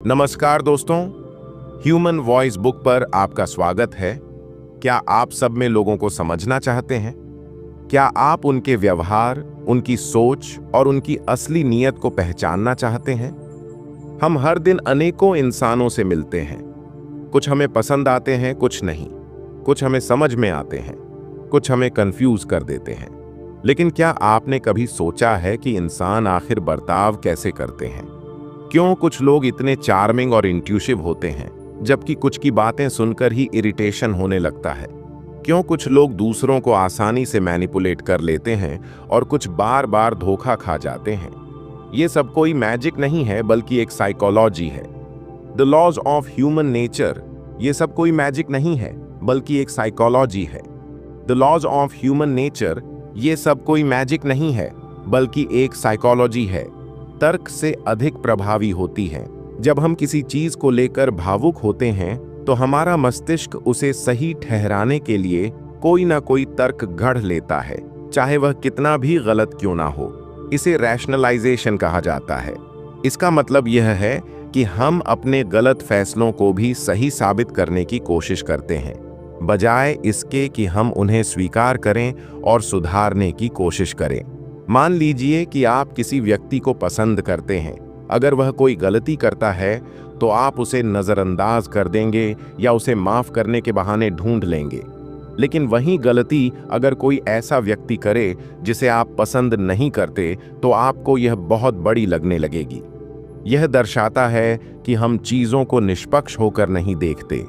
नमस्कार दोस्तों, human voice book पर आपका स्वागत है। क्या आप सब में लोगों को समझना चाहते हैं? क्या आप उनके व्यवहार, उनकी सोच और उनकी असली नीयत को पहचानना चाहते हैं? हम हर दिन अनेकों इंसानों से मिलते हैं। कुछ हमें पसंद आते हैं, कुछ नहीं। कुछ हमें समझ में आते हैं, कुछ हमें कंफ्यूज कर देते हैं। लेकिन क्या आपने कभी सोचा है कि इंसान आखिर बर्ताव कैसे करते हैं? क्यों कुछ लोग इतने चार्मिंग और इंट्यूटिव होते हैं, जबकि कुछ की बातें सुनकर ही इरिटेशन होने लगता है? क्यों कुछ लोग दूसरों को आसानी से मैनिपुलेट कर लेते हैं और कुछ बार बार धोखा खा जाते हैं? ये सब कोई मैजिक नहीं है, बल्कि एक साइकोलॉजी है। The laws of human nature, ये सब कोई मैजिक नहीं है, बल्कि एक साइकोलॉजी है। The laws of human nature, ये सब कोई मैजिक नहीं है, बल्कि एक साइकोलॉजी है। तर्क से अधिक प्रभावी होती है। जब हम किसी चीज को लेकर भावुक होते हैं तो हमारा मस्तिष्क उसे सही ठहराने के लिए कोई ना कोई तर्क गढ़ लेता है, चाहे वह कितना भी गलत क्यों ना हो। इसे रैशनलाइजेशन कहा जाता है। इसका मतलब यह है कि हम अपने गलत फैसलों को भी सही साबित करने की कोशिश करते हैं, बजाय इसके कि हम उन्हें स्वीकार करें और सुधारने की कोशिश करें। मान लीजिए कि आप किसी व्यक्ति को पसंद करते हैं। अगर वह कोई गलती करता है तो आप उसे नज़रअंदाज कर देंगे या उसे माफ करने के बहाने ढूंढ लेंगे। लेकिन वही गलती अगर कोई ऐसा व्यक्ति करे जिसे आप पसंद नहीं करते, तो आपको यह बहुत बड़ी लगने लगेगी। यह दर्शाता है कि हम चीज़ों को निष्पक्ष होकर नहीं देखते,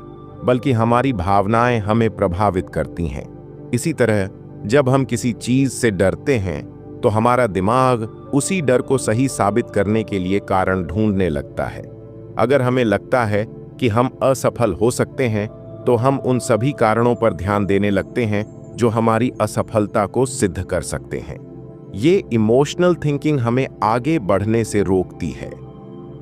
बल्कि हमारी भावनाएं हमें प्रभावित करती हैं। इसी तरह जब हम किसी चीज़ से डरते हैं तो हमारा दिमाग उसी डर को सही साबित करने के लिए कारण ढूंढने लगता है। अगर हमें लगता है कि हम असफल हो सकते हैं, तो हम उन सभी कारणों पर ध्यान देने लगते हैं जो हमारी असफलता को सिद्ध कर सकते हैं। ये इमोशनल थिंकिंग हमें आगे बढ़ने से रोकती है।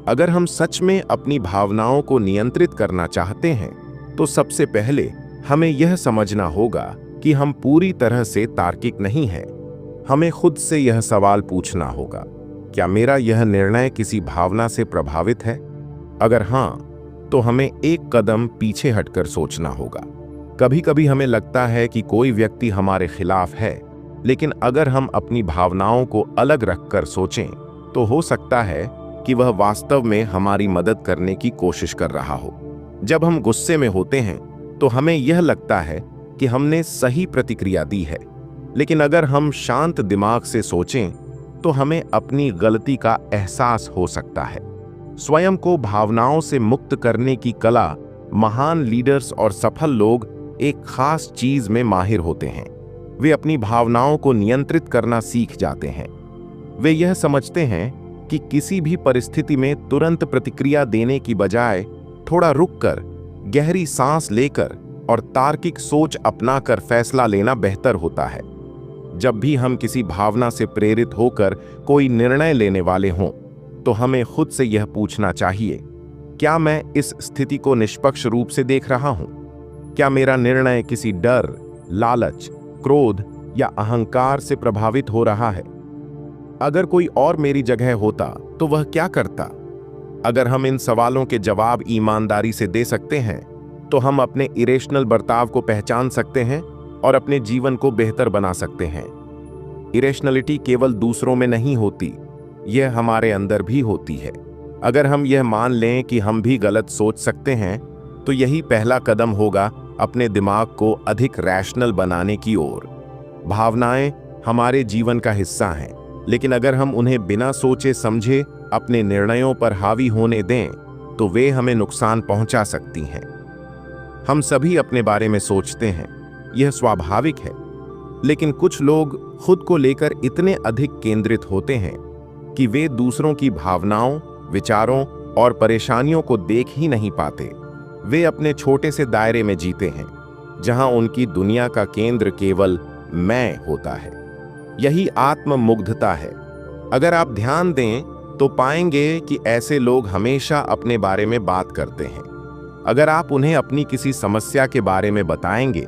अगर हम सच में अपनी भावनाओं को नियंत्रित करना चाहते हैं, तो सबसे पहले हमें यह समझना होगा कि हम पूरी तरह से तार्किक नहीं हैं। हमें खुद से यह सवाल पूछना होगा, क्या मेरा यह निर्णय किसी भावना से प्रभावित है? अगर हाँ, तो हमें एक कदम पीछे हटकर सोचना होगा। कभी कभी हमें लगता है कि कोई व्यक्ति हमारे खिलाफ है, लेकिन अगर हम अपनी भावनाओं को अलग रखकर सोचें, तो हो सकता है कि वह वास्तव में हमारी मदद करने की कोशिश कर रहा हो। जब हम गुस्से में होते हैं तो हमें यह लगता है कि हमने सही प्रतिक्रिया दी है, लेकिन अगर हम शांत दिमाग से सोचें तो हमें अपनी गलती का एहसास हो सकता है। स्वयं को भावनाओं से मुक्त करने की कला, महान लीडर्स और सफल लोग एक खास चीज में माहिर होते हैं। वे अपनी भावनाओं को नियंत्रित करना सीख जाते हैं। वे यह समझते हैं कि किसी भी परिस्थिति में तुरंत प्रतिक्रिया देने की बजाय थोड़ा रुककर, गहरी सांस लेकर और तार्किक सोच अपनाकर फैसला लेना बेहतर होता है। जब भी हम किसी भावना से प्रेरित होकर कोई निर्णय लेने वाले हों, तो हमें खुद से यह पूछना चाहिए, क्या मैं इस स्थिति को निष्पक्ष रूप से देख रहा हूं? क्या मेरा निर्णय किसी डर, लालच, क्रोध या अहंकार से प्रभावित हो रहा है? अगर कोई और मेरी जगह होता तो वह क्या करता? अगर हम इन सवालों के जवाब ईमानदारी से दे सकते हैं, तो हम अपने इरेशनल बर्ताव को पहचान सकते हैं और अपने जीवन को बेहतर बना सकते हैं। इरेशनलिटी केवल दूसरों में नहीं होती, यह हमारे अंदर भी होती है। अगर हम यह मान लें कि हम भी गलत सोच सकते हैं, तो यही पहला कदम होगा अपने दिमाग को अधिक रैशनल बनाने की ओर। भावनाएं हमारे जीवन का हिस्सा हैं, लेकिन अगर हम उन्हें बिना सोचे समझे अपने निर्णयों पर हावी होने दें, तो वे हमें नुकसान पहुंचा सकती हैं। हम सभी अपने बारे में सोचते हैं, यह स्वाभाविक है, लेकिन कुछ लोग खुद को लेकर इतने अधिक केंद्रित होते हैं कि वे दूसरों की भावनाओं, विचारों और परेशानियों को देख ही नहीं पाते। वे अपने छोटे से दायरे में जीते हैं, जहां उनकी दुनिया का केंद्र केवल मैं होता है। यही आत्ममुग्धता है। अगर आप ध्यान दें तो पाएंगे कि ऐसे लोग हमेशा अपने बारे में बात करते हैं। अगर आप उन्हें अपनी किसी समस्या के बारे में बताएंगे,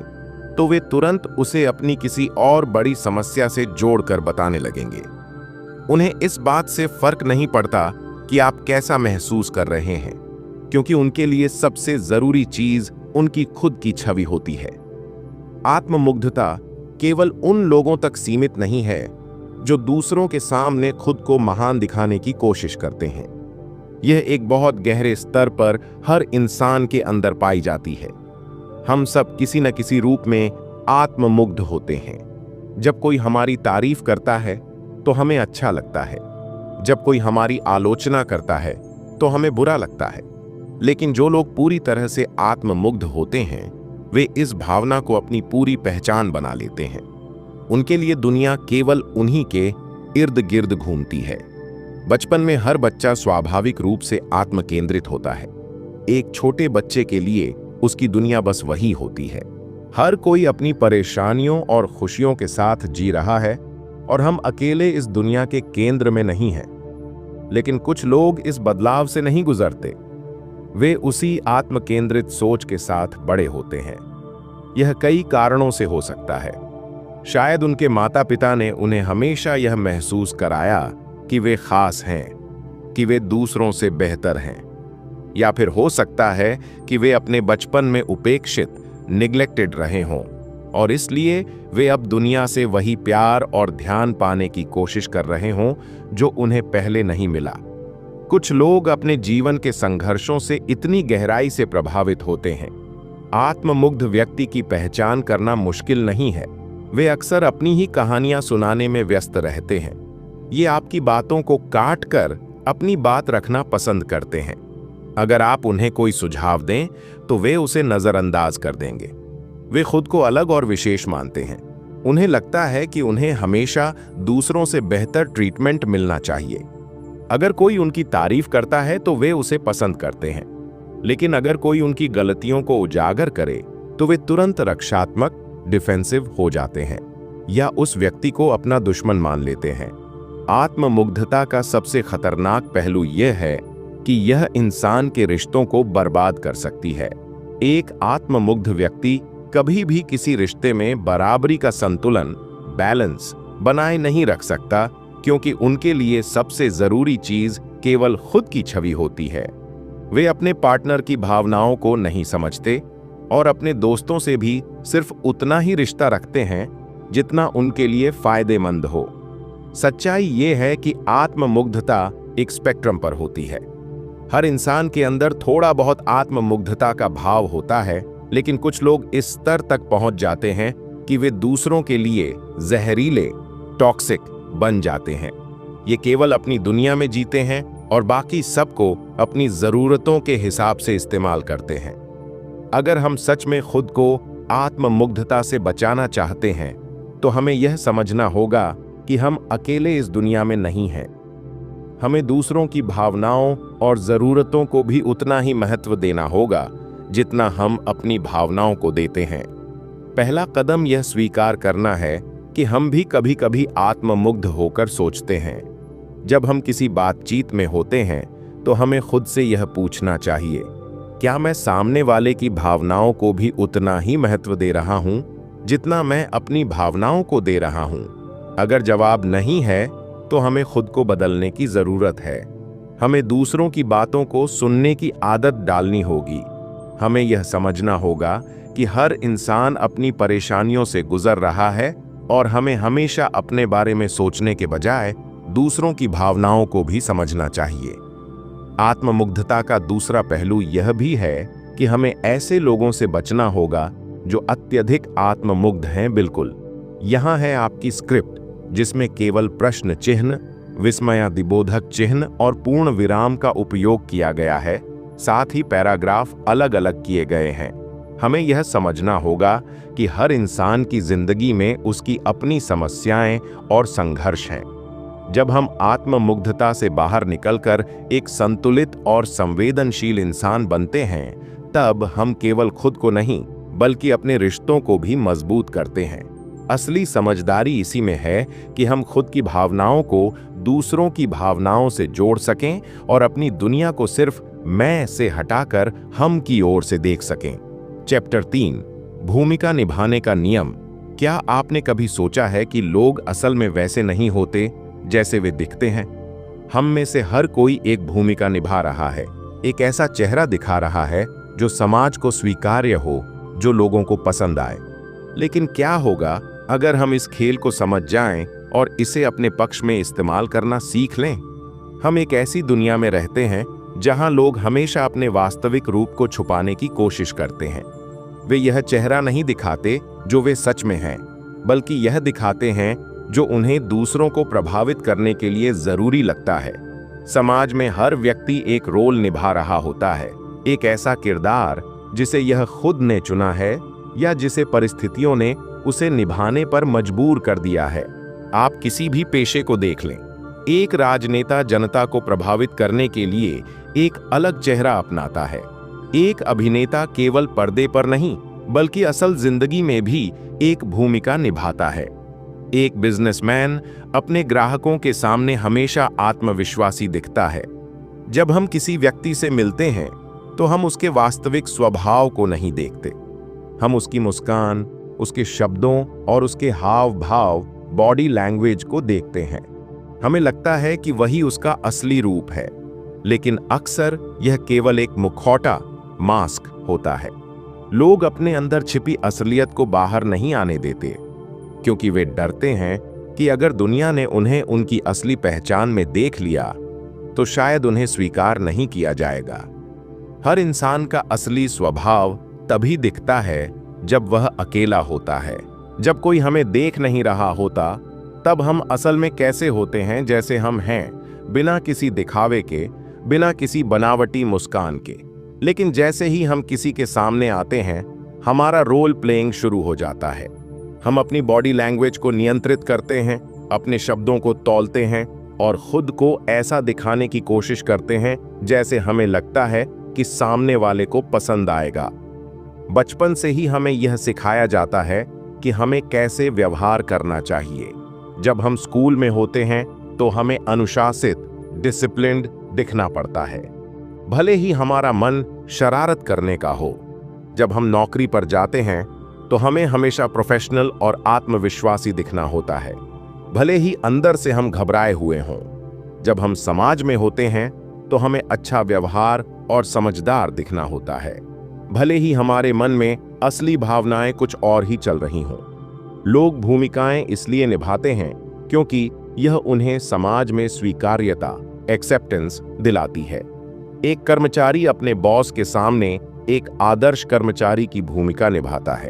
तो वे तुरंत उसे अपनी किसी और बड़ी समस्या से जोड़कर बताने लगेंगे। उन्हें इस बात से फर्क नहीं पड़ता कि आप कैसा महसूस कर रहे हैं। क्योंकि उनके लिए सबसे जरूरी चीज उनकी खुद की छवि होती है। आत्ममुग्धता केवल उन लोगों तक सीमित नहीं है जो दूसरों के सामने खुद को महान दिखाने की कोशिश करते हैं। यह एक बहुत गहरे स्तर पर हर इंसान के अंदर पाई जाती है। हम सब किसी न किसी रूप में आत्ममुग्ध होते हैं। जब कोई हमारी तारीफ करता है तो हमें अच्छा लगता है, जब कोई हमारी आलोचना करता है तो हमें बुरा लगता है। लेकिन जो लोग पूरी तरह से आत्ममुग्ध होते हैं, वे इस भावना को अपनी पूरी पहचान बना लेते हैं। उनके लिए दुनिया केवल उन्हीं के इर्द गिर्द घूमती है। बचपन में हर बच्चा स्वाभाविक रूप से आत्मकेंद्रित होता है। एक छोटे बच्चे के लिए उसकी दुनिया बस वही होती है। हर कोई अपनी परेशानियों और खुशियों के साथ जी रहा है और हम अकेले इस दुनिया के केंद्र में नहीं हैं। लेकिन कुछ लोग इस बदलाव से नहीं गुजरते। वे उसी आत्मकेंद्रित सोच के साथ बड़े होते हैं। यह कई कारणों से हो सकता है। शायद उनके माता पिता ने उन्हें हमेशा यह महसूस कराया कि वे खास हैं, कि वे दूसरों से बेहतर हैं। या फिर हो सकता है कि वे अपने बचपन में उपेक्षित, निग्लेक्टेड रहे हों और इसलिए वे अब दुनिया से वही प्यार और ध्यान पाने की कोशिश कर रहे हों जो उन्हें पहले नहीं मिला। कुछ लोग अपने जीवन के संघर्षों से इतनी गहराई से प्रभावित होते हैं। आत्ममुग्ध व्यक्ति की पहचान करना मुश्किल नहीं है। वे अक्सर अपनी ही कहानियां सुनाने में व्यस्त रहते हैं। ये आपकी बातों को काट कर अपनी बात रखना पसंद करते हैं। अगर आप उन्हें कोई सुझाव दें तो वे उसे नजरअंदाज कर देंगे। वे खुद को अलग और विशेष मानते हैं। उन्हें लगता है कि उन्हें हमेशा दूसरों से बेहतर ट्रीटमेंट मिलना चाहिए। अगर कोई उनकी तारीफ करता है तो वे उसे पसंद करते हैं, लेकिन अगर कोई उनकी गलतियों को उजागर करे तो वे तुरंत रक्षात्मक, डिफेंसिव हो जाते हैं या उस व्यक्ति को अपना दुश्मन मान लेते हैं। आत्ममुग्धता का सबसे खतरनाक पहलू यह है कि यह इंसान के रिश्तों को बर्बाद कर सकती है। एक आत्ममुग्ध व्यक्ति कभी भी किसी रिश्ते में बराबरी का संतुलन, बैलेंस बनाए नहीं रख सकता, क्योंकि उनके लिए सबसे जरूरी चीज केवल खुद की छवि होती है। वे अपने पार्टनर की भावनाओं को नहीं समझते और अपने दोस्तों से भी सिर्फ उतना ही रिश्ता रखते हैं जितना उनके लिए फायदेमंद हो। सच्चाई ये है कि आत्ममुग्धता एक स्पेक्ट्रम पर होती है। हर इंसान के अंदर थोड़ा बहुत आत्ममुग्धता का भाव होता है, लेकिन कुछ लोग इस स्तर तक पहुंच जाते हैं कि वे दूसरों के लिए जहरीले, टॉक्सिक बन जाते हैं। ये केवल अपनी दुनिया में जीते हैं और बाकी सबको अपनी जरूरतों के हिसाब से इस्तेमाल करते हैं। अगर हम सच में खुद को आत्ममुग्धता से बचाना चाहते हैं तो हमें यह समझना होगा कि हम अकेले इस दुनिया में नहीं हैं। हमें दूसरों की भावनाओं और जरूरतों को भी उतना ही महत्व देना होगा जितना हम अपनी भावनाओं को देते हैं। पहला कदम यह स्वीकार करना है कि हम भी कभी कभी आत्ममुग्ध होकर सोचते हैं। जब हम किसी बातचीत में होते हैं तो हमें खुद से यह पूछना चाहिए, क्या मैं सामने वाले की भावनाओं को भी उतना ही महत्व दे रहा हूं जितना मैं अपनी भावनाओं को दे रहा हूं? अगर जवाब नहीं है तो हमें खुद को बदलने की जरूरत है। हमें दूसरों की बातों को सुनने की आदत डालनी होगी। हमें यह समझना होगा कि हर इंसान अपनी परेशानियों से गुजर रहा है और हमें हमेशा अपने बारे में सोचने के बजाय दूसरों की भावनाओं को भी समझना चाहिए। आत्ममुग्धता का दूसरा पहलू यह भी है कि हमें ऐसे लोगों से बचना होगा जो अत्यधिक आत्ममुग्ध हैं। बिल्कुल, यहाँ है आपकी स्क्रिप्ट, जिसमें केवल प्रश्न चिन्ह, विस्मयादिबोधक चिन्ह और पूर्ण विराम का उपयोग किया गया है। साथ ही पैराग्राफ अलग अलग किए गए हैं। हमें यह समझना होगा कि हर इंसान की जिंदगी में उसकी अपनी समस्याएं और संघर्ष हैं। जब हम आत्ममुग्धता से बाहर निकलकर एक संतुलित और संवेदनशील इंसान बनते हैं, तब हम केवल खुद को नहीं बल्कि अपने रिश्तों को भी मजबूत करते हैं। असली समझदारी इसी में है कि हम खुद की भावनाओं को दूसरों की भावनाओं से जोड़ सकें और अपनी दुनिया को सिर्फ मैं से हटाकर हम की ओर से देख सकें। चैप्टर 3, भूमिका निभाने का नियम। क्या आपने कभी सोचा है कि लोग असल में वैसे नहीं होते जैसे वे दिखते हैं? हम में से हर कोई एक भूमिका निभा रहा है, एक ऐसा चेहरा दिखा रहा है जो समाज को स्वीकार्य हो, जो लोगों को पसंद आए। लेकिन क्या होगा अगर हम इस खेल को समझ जाएं और इसे अपने पक्ष में इस्तेमाल करना सीख लें? हम एक ऐसी दुनिया में रहते हैं जहां लोग हमेशा अपने वास्तविक रूप को छुपाने की कोशिश करते हैं। वे यह चेहरा नहीं दिखाते जो वे सच में हैं, बल्कि यह दिखाते हैं जो उन्हें दूसरों को प्रभावित करने के लिए जरूरी लगता है। समाज में हर व्यक्ति एक रोल निभा रहा होता है, एक ऐसा किरदार जिसे यह खुद ने चुना है या जिसे परिस्थितियों ने उसे निभाने पर मजबूर कर दिया है। आप किसी भी पेशे को देख लें, एक राजनेता जनता को प्रभावित करने के लिए एक अलग चेहरा अपनाता है। एक अभिनेता केवल पर्दे पर नहीं बल्कि असल जिंदगी में भी एक भूमिका निभाता है। एक बिजनेसमैन अपने ग्राहकों के सामने हमेशा आत्मविश्वासी दिखता है। जब हम किसी व्यक्ति से मिलते हैं तो हम उसके वास्तविक स्वभाव को नहीं देखते। हम उसकी मुस्कान, उसके शब्दों और उसके हाव भाव, बॉडी लैंग्वेज को देखते हैं। हमें लगता है कि वही उसका असली रूप है, लेकिन अक्सर यह केवल एक मुखौटा, मास्क होता है। लोग अपने अंदर छिपी असलियत को बाहर नहीं आने देते, क्योंकि वे डरते हैं कि अगर दुनिया ने उन्हें उनकी असली पहचान में देख लिया तो शायद उन्हें स्वीकार नहीं किया जाएगा। हर इंसान का असली स्वभाव तभी दिखता है जब वह अकेला होता है। जब कोई हमें देख नहीं रहा होता, तब हम असल में कैसे होते हैं जैसे हम हैं, बिना किसी दिखावे के, बिना किसी बनावटी मुस्कान के। लेकिन जैसे ही हम किसी के सामने आते हैं, हमारा रोल प्लेइंग शुरू हो जाता है। हम अपनी बॉडी लैंग्वेज को नियंत्रित करते हैं, अपने शब्दों को तौलते हैं और खुद को ऐसा दिखाने की कोशिश करते हैं जैसे हमें लगता है कि सामने वाले को पसंद आएगा। बचपन से ही हमें यह सिखाया जाता है कि हमें कैसे व्यवहार करना चाहिए। जब हम स्कूल में होते हैं तो हमें अनुशासित, डिसिप्लिन्ड दिखना पड़ता है, भले ही हमारा मन शरारत करने का हो। जब हम नौकरी पर जाते हैं तो हमें हमेशा प्रोफेशनल और आत्मविश्वासी दिखना होता है, भले ही अंदर से हम घबराए हुए हों। जब हम समाज में होते हैं तो हमें अच्छा व्यवहार और समझदार दिखना होता है, भले ही हमारे मन में असली भावनाएं कुछ और ही चल रही हों। लोग भूमिकाएं इसलिए निभाते हैं क्योंकि यह उन्हें समाज में स्वीकार्यता, एक्सेप्टेंस दिलाती है। एक कर्मचारी अपने बॉस के सामने एक आदर्श कर्मचारी की भूमिका निभाता है।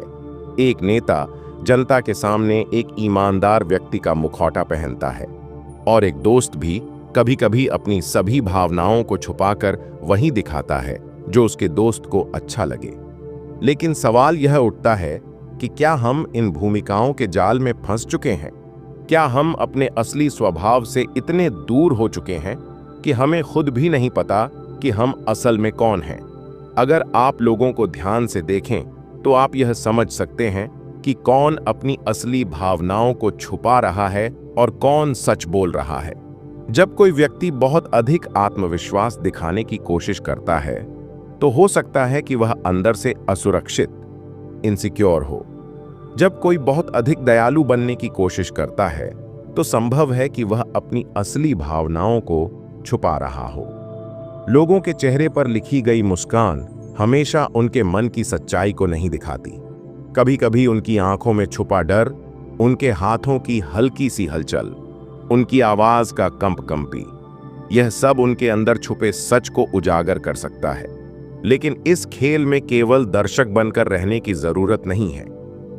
एक नेता जनता के सामने एक ईमानदार व्यक्ति का मुखौटा पहनता है, और एक दोस्त भी कभी-कभी अपनी सभी भावनाओं को छुपाकर वही दिखाता है जो उसके दोस्त को अच्छा लगे। लेकिन सवाल यह उठता है कि क्या हम इन भूमिकाओं के जाल में फंस चुके हैं? क्या हम अपने असली स्वभाव से इतने दूर हो चुके हैं कि हमें खुद भी नहीं पता कि हम असल में कौन हैं? अगर आप लोगों को ध्यान से देखें तो आप यह समझ सकते हैं कि कौन अपनी असली भावनाओं को छुपा रहा है और कौन सच बोल रहा है। जब कोई व्यक्ति बहुत अधिक आत्मविश्वास दिखाने की कोशिश करता है तो हो सकता है कि वह अंदर से असुरक्षित, इनसिक्योर हो। जब कोई बहुत अधिक दयालु बनने की कोशिश करता है तो संभव है कि वह अपनी असली भावनाओं को छुपा रहा हो। लोगों के चेहरे पर लिखी गई मुस्कान हमेशा उनके मन की सच्चाई को नहीं दिखाती। कभी-कभी उनकी आंखों में छुपा डर, उनके हाथों की हल्की सी हलचल, उनकी आवाज का कंपकंपी, यह सब उनके अंदर छुपे सच को उजागर कर सकता है। लेकिन इस खेल में केवल दर्शक बनकर रहने की जरूरत नहीं है।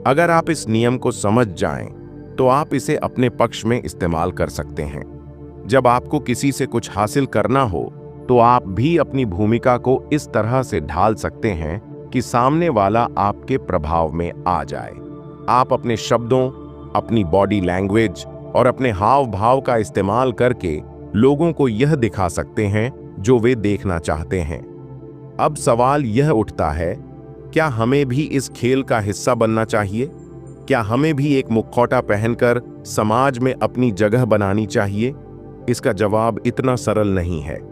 अगर आप इस नियम को समझ जाएं, तो आप इसे अपने पक्ष में इस्तेमाल कर सकते हैं। जब आपको किसी से कुछ हासिल करना हो, तो आप भी अपनी भूमिका को इस तरह से ढाल सकते हैं कि सामने वाला आपके प्रभाव में आ जाए। आप अपने शब्दों, अपनी बॉडी लैंग्वेज और अपने हाव भाव का इस्तेमाल करके लोगों को यह दिखा सकते हैं जो वे देखना चाहते हैं। अब सवाल यह उठता है, क्या हमें भी इस खेल का हिस्सा बनना चाहिए? क्या हमें भी एक मुखौटा पहनकर समाज में अपनी जगह बनानी चाहिए? इसका जवाब इतना सरल नहीं है।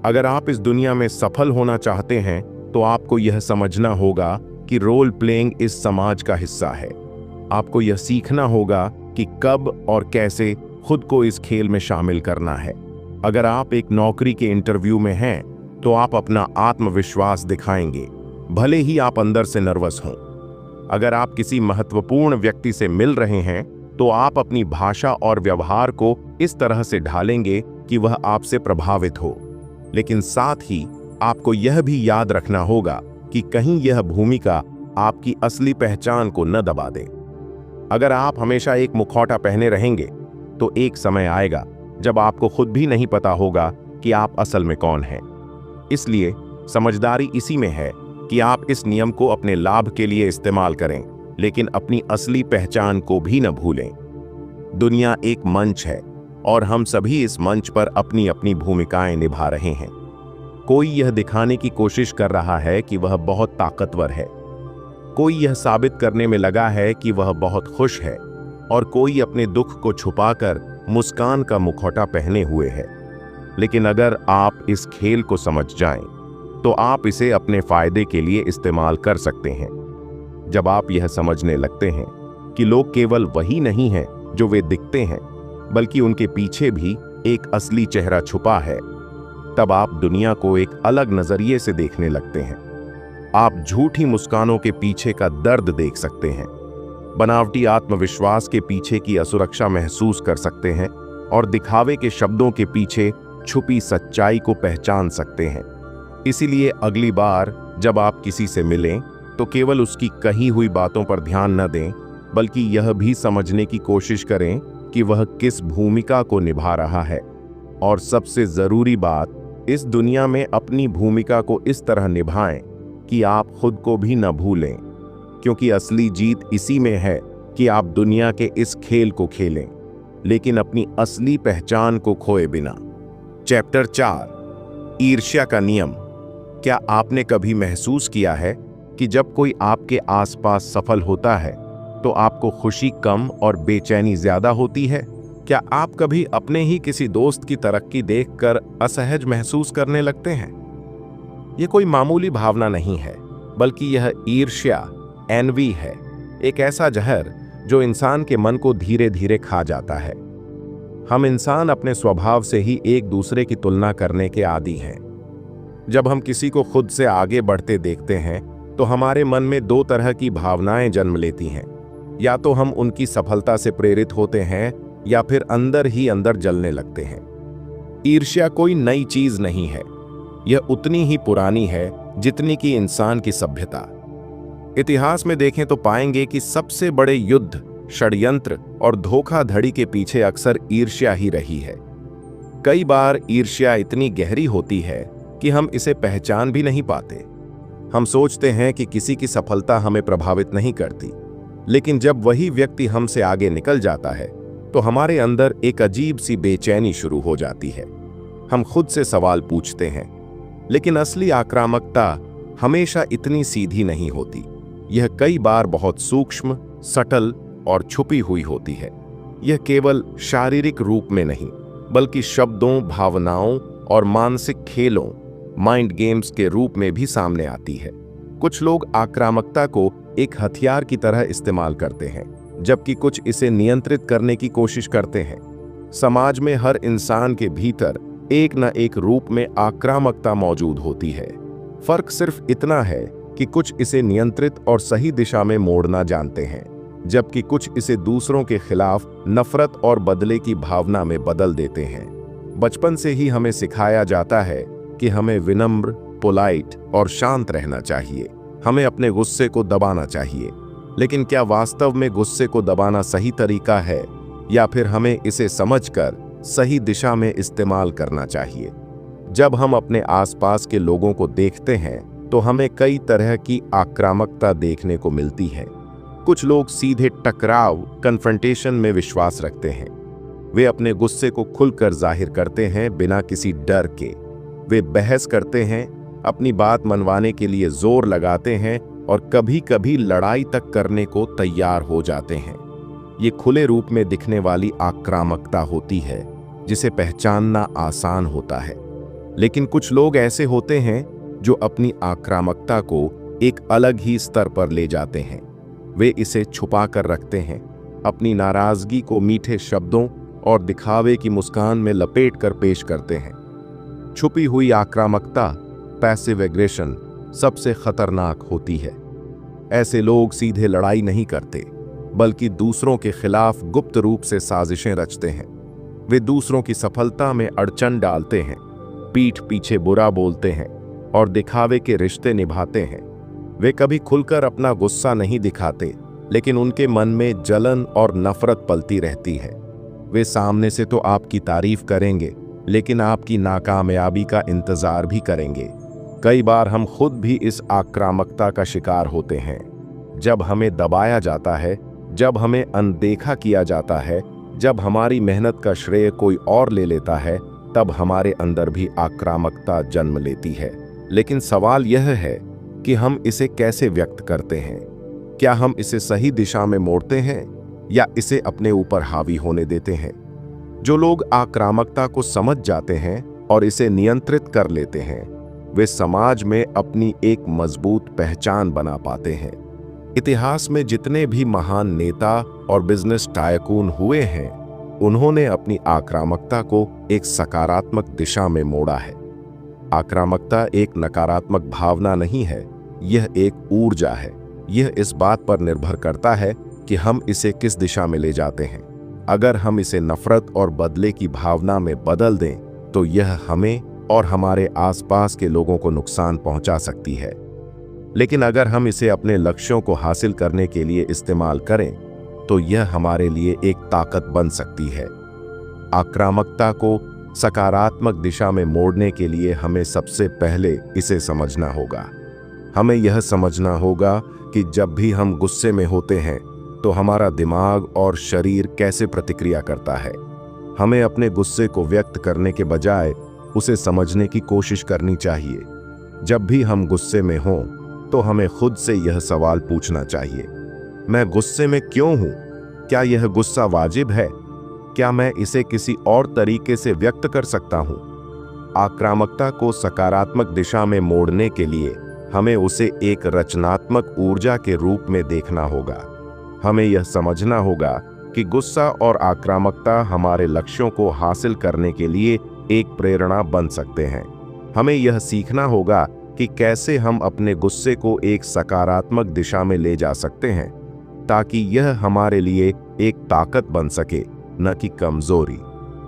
अगर आप इस दुनिया में सफल होना चाहते हैं तो आपको यह समझना होगा कि रोल प्लेइंग इस समाज का हिस्सा है। आपको यह सीखना होगा कि कब और कैसे खुद को इस खेल में शामिल करना है। अगर आप एक नौकरी के इंटरव्यू में हैं तो आप अपना आत्मविश्वास दिखाएंगे, भले ही आप अंदर से नर्वस हों। अगर आप किसी महत्वपूर्ण व्यक्ति से मिल रहे हैं तो आप अपनी भाषा और व्यवहार को इस तरह से ढालेंगे कि वह आपसे प्रभावित हो। लेकिन साथ ही आपको यह भी याद रखना होगा कि कहीं यह भूमिका आपकी असली पहचान को न दबा दे। अगर आप हमेशा एक मुखौटा पहने रहेंगे तो एक समय आएगा जब आपको खुद भी नहीं पता होगा कि आप असल में कौन हैं। इसलिए समझदारी इसी में है कि आप इस नियम को अपने लाभ के लिए इस्तेमाल करें, लेकिन अपनी असली पहचान को भी न भूलें। दुनिया एक मंच है और हम सभी इस मंच पर अपनी अपनी भूमिकाएं निभा रहे हैं। कोई यह दिखाने की कोशिश कर रहा है कि वह बहुत ताकतवर है, कोई यह साबित करने में लगा है कि वह बहुत खुश है, और कोई अपने दुख को छुपाकर मुस्कान का मुखौटा पहने हुए है। लेकिन अगर आप इस खेल को समझ जाएं, तो आप इसे अपने फायदे के लिए इस्तेमाल कर सकते हैं। जब आप यह समझने लगते हैं कि लोग केवल वही नहीं हैं जो वे दिखते हैं, बल्कि उनके पीछे भी एक असली चेहरा छुपा है, तब आप दुनिया को एक अलग नजरिए से देखने लगते हैं। आप झूठी मुस्कानों के पीछे का दर्द देख सकते हैं, बनावटी आत्मविश्वास के पीछे की असुरक्षा महसूस कर सकते हैं, और दिखावे के शब्दों के पीछे छुपी सच्चाई को पहचान सकते हैं। इसीलिए अगली बार जब आप किसी से मिलें तो केवल उसकी कही हुई बातों पर ध्यान न दें, बल्कि यह भी समझने की कोशिश करें कि वह किस भूमिका को निभा रहा है। और सबसे जरूरी बात, इस दुनिया में अपनी भूमिका को इस तरह निभाएं कि आप खुद को भी न भूलें, क्योंकि असली जीत इसी में है कि आप दुनिया के इस खेल को खेलें, लेकिन अपनी असली पहचान को खोए बिना। चैप्टर 4, ईर्ष्या का नियम। क्या आपने कभी महसूस किया है कि जब कोई आपके आसपास सफल होता है तो आपको खुशी कम और बेचैनी ज्यादा होती है? क्या आप कभी अपने ही किसी दोस्त की तरक्की देखकर असहज महसूस करने लगते हैं? यह कोई मामूली भावना नहीं है, बल्कि यह ईर्ष्या, एनवी है, एक ऐसा जहर जो इंसान के मन को धीरे धीरे खा जाता है। हम इंसान अपने स्वभाव से ही एक दूसरे की तुलना करने के आदी हैं। जब हम किसी को खुद से आगे बढ़ते देखते हैं तो हमारे मन में दो तरह की भावनाएं जन्म लेती हैं। या तो हम उनकी सफलता से प्रेरित होते हैं या फिर अंदर ही अंदर जलने लगते हैं। ईर्ष्या कोई नई चीज नहीं है, यह उतनी ही पुरानी है जितनी कि इंसान की सभ्यता। इतिहास में देखें तो पाएंगे कि सबसे बड़े युद्ध, षड्यंत्र और धोखाधड़ी के पीछे अक्सर ईर्ष्या ही रही है। कई बार ईर्ष्या इतनी गहरी होती है कि हम इसे पहचान भी नहीं पाते। हम सोचते हैं कि किसी की सफलता हमें प्रभावित नहीं करती, लेकिन जब वही व्यक्ति हमसे आगे निकल जाता है तो हमारे अंदर एक अजीब सी बेचैनी शुरू हो जाती है। हम खुद से सवाल पूछते हैं, लेकिन असली आक्रामकता हमेशा इतनी सीधी नहीं होती। यह कई बार बहुत सूक्ष्म, सटल और छुपी हुई होती है। यह केवल शारीरिक रूप में नहीं, बल्कि शब्दों, भावनाओं और मानसिक खेलों, माइंड गेम्स के रूप में भी सामने आती है। कुछ लोग आक्रामकता को एक हथियार की तरह इस्तेमाल करते हैं, जबकि कुछ इसे नियंत्रित करने की कोशिश करते हैं। समाज में हर इंसान के भीतर एक न एक रूप में आक्रामकता मौजूद होती है। फर्क सिर्फ इतना है कि कुछ इसे नियंत्रित और सही दिशा में मोड़ना जानते हैं, जबकि कुछ इसे दूसरों के खिलाफ नफरत और बदले की भावना में बदल देते हैं। बचपन से ही हमें सिखाया जाता है कि हमें विनम्र, पोलाइट और शांत रहना चाहिए। हमें अपने गुस्से को दबाना चाहिए। लेकिन क्या वास्तव में गुस्से को दबाना सही तरीका है, या फिर हमें इसे समझकर सही दिशा में इस्तेमाल करना चाहिए? जब हम अपने आसपास के लोगों को देखते हैं तो हमें कई तरह की आक्रामकता देखने को मिलती है। कुछ लोग सीधे टकराव, कन्फ्रंटेशन में विश्वास रखते हैं। वे अपने गुस्से को खुलकर जाहिर करते हैं बिना किसी डर के। वे बहस करते हैं, अपनी बात मनवाने के लिए जोर लगाते हैं और कभी कभी लड़ाई तक करने को तैयार हो जाते हैं। ये खुले रूप में दिखने वाली आक्रामकता होती है, जिसे पहचानना आसान होता है। लेकिन कुछ लोग ऐसे होते हैं जो अपनी आक्रामकता को एक अलग ही स्तर पर ले जाते हैं। वे इसे छुपा कर रखते हैं, अपनी नाराजगी को मीठे शब्दों और दिखावे की मुस्कान में लपेट कर पेश करते हैं। छुपी हुई आक्रामकता पैसिव एग्रेशन सबसे खतरनाक होती है। ऐसे लोग सीधे लड़ाई नहीं करते, बल्कि दूसरों के खिलाफ गुप्त रूप से साजिशें रचते हैं। वे दूसरों की सफलता में अड़चन डालते हैं, पीठ पीछे बुरा बोलते हैं और दिखावे के रिश्ते निभाते हैं। वे कभी खुलकर अपना गुस्सा नहीं दिखाते, लेकिन उनके मन में जलन और नफरत पलती रहती है। वे सामने से तो आपकी तारीफ करेंगे, लेकिन आपकी नाकामयाबी का इंतजार भी करेंगे। कई बार हम खुद भी इस आक्रामकता का शिकार होते हैं। जब हमें दबाया जाता है, जब हमें अनदेखा किया जाता है, जब हमारी मेहनत का श्रेय कोई और ले लेता है, तब हमारे अंदर भी आक्रामकता जन्म लेती है। लेकिन सवाल यह है कि हम इसे कैसे व्यक्त करते हैं। क्या हम इसे सही दिशा में मोड़ते हैं या इसे अपने ऊपर हावी होने देते हैं? जो लोग आक्रामकता को समझ जाते हैं और इसे नियंत्रित कर लेते हैं, वे समाज में अपनी एक मजबूत पहचान बना पाते हैं। इतिहास में जितने भी महान नेता और बिजनेस टायकून हुए हैं, उन्होंने अपनी आक्रामकता को एक सकारात्मक दिशा में मोड़ा है। आक्रामकता एक नकारात्मक भावना नहीं है, यह एक ऊर्जा है। यह इस बात पर निर्भर करता है कि हम इसे किस दिशा में ले जाते हैं। अगर हम इसे नफरत और बदले की भावना में बदल दें, तो यह हमें और हमारे आसपास के लोगों को नुकसान पहुंचा सकती है। लेकिन अगर हम इसे अपने लक्ष्यों को हासिल करने के लिए इस्तेमाल करें, तो यह हमारे लिए एक ताकत बन सकती है। आक्रामकता को सकारात्मक दिशा में मोड़ने के लिए हमें सबसे पहले इसे समझना होगा। हमें यह समझना होगा कि जब भी हम गुस्से में होते हैं, तो हमारा दिमाग और शरीर कैसे प्रतिक्रिया करता है। हमें अपने गुस्से को व्यक्त करने के बजाय उसे समझने की कोशिश करनी चाहिए। जब भी हम गुस्से में हों, तो हमें खुद से यह सवाल पूछना चाहिए, मैं गुस्से में क्यों हूं? क्या यह गुस्सा वाजिब है? क्या मैं इसे किसी और तरीके से व्यक्त कर सकता हूं? आक्रामकता को सकारात्मक दिशा में मोड़ने के लिए हमें उसे एक रचनात्मक ऊर्जा के रूप में देखना होगा। हमें यह समझना होगा कि गुस्सा और आक्रामकता हमारे लक्ष्यों को हासिल करने के लिए एक प्रेरणा बन सकते हैं। हमें यह सीखना होगा कि कैसे हम अपने गुस्से को एक सकारात्मक दिशा में ले जा सकते हैं, ताकि यह हमारे लिए एक ताकत बन सके, न कि कमजोरी।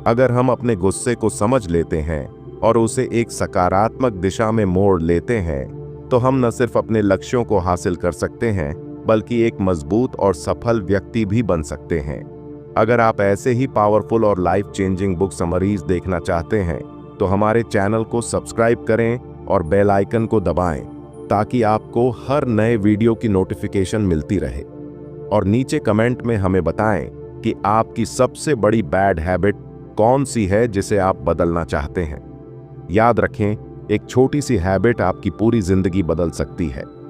अगर हम अपने गुस्से को समझ लेते हैं और उसे एक सकारात्मक दिशा में मोड़ लेते हैं, तो हम न सिर्फ अपने लक्ष्यों को हासिल कर सकते हैं, बल्कि एक मजबूत और सफल व्यक्ति भी बन सकते हैं। अगर आप ऐसे ही पावरफुल और लाइफ चेंजिंग बुक समरीज देखना चाहते हैं, तो हमारे चैनल को सब्सक्राइब करें और बेल आइकन को दबाएं, ताकि आपको हर नए वीडियो की नोटिफिकेशन मिलती रहे। और नीचे कमेंट में हमें बताएं कि आपकी सबसे बड़ी बैड हैबिट कौन सी है जिसे आप बदलना चाहते हैं। याद रखें, एक छोटी सी हैबिट आपकी पूरी जिंदगी बदल सकती है।